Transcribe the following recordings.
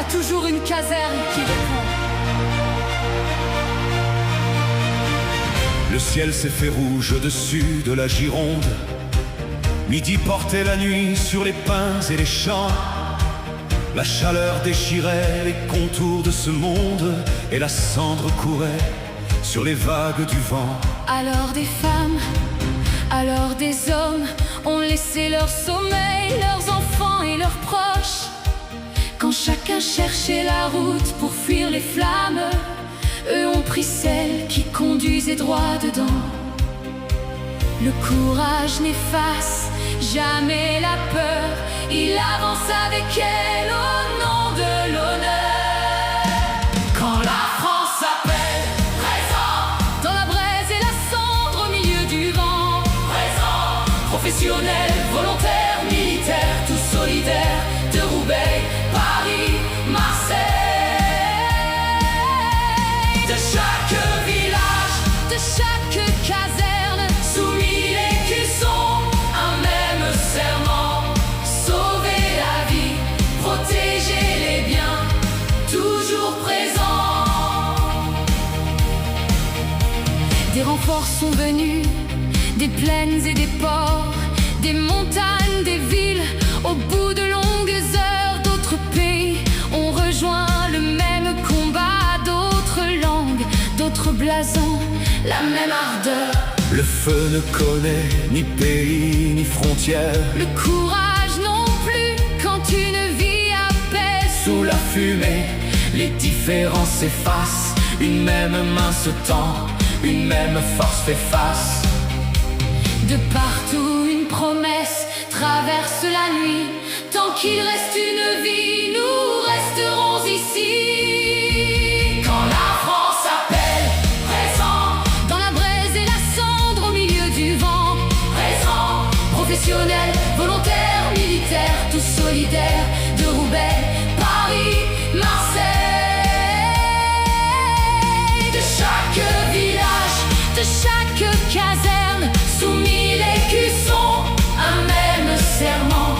a toujours une caserne qui répond. Le ciel s'est fait rouge au-dessus de la Gironde. Midi portait la nuit sur les pins et les champs. La chaleur déchirait les contours de ce monde, et la cendre courait sur les vagues du vent. Alors des femmes, alors des hommes ont laissé leur sommeil, leurs enfants et leurs proches. Quand chacun cherchait la route pour fuir les flammes, eux ont pris celle qui conduisait droit dedans. Le courage n'efface jamais la peur, il avance avec elle au nom de l'honneur. Quand la France appelle, présent, dans la braise et la cendre au milieu du vent, présent, professionnels, volontaires, militaires, tous solidaires, de Roubaix, Paris, Marseille. De chaque village, de chaque caserne, sous mille écussons, un même serment: sauver la vie, protéger les biens, toujours présents. Des renforts sont venus, des plaines et des ports, des montagnes, des villes, au bout de longues heures. D'autres pays ont rejoint le même combat, d'autres langues, d'autres blasons, la même ardeur. Le feu ne connaît ni pays ni frontières. Le courage non plus quand une vie apaise. Sous la fumée, les différences s'effacent. Une même main se tend, une même force fait face. De partout une promesse traverse la nuit. Tant qu'il reste une vie, nous resterons ici. Quand la France appelle, présent, dans la braise et la cendre au milieu du vent, présent, professionnels, volontaires, militaires, tous solidaires, de Roubaix, Paris, Marseille. De chaque village, de chaque caserne, sous mille écussons, un même serment: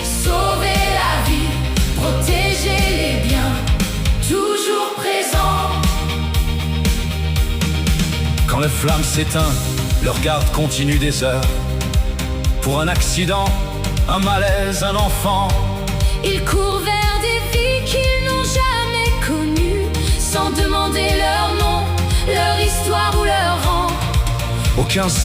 sauver la vie, protéger les biens, toujours présents. Quand la flamme s'éteint, leur garde continue des heures. Pour un accident, un malaise, un enfant, Ils courent vers des vies qu'ils n'ont jamais connues, sans demander leur nom, leur histoire ou leur rang. aucun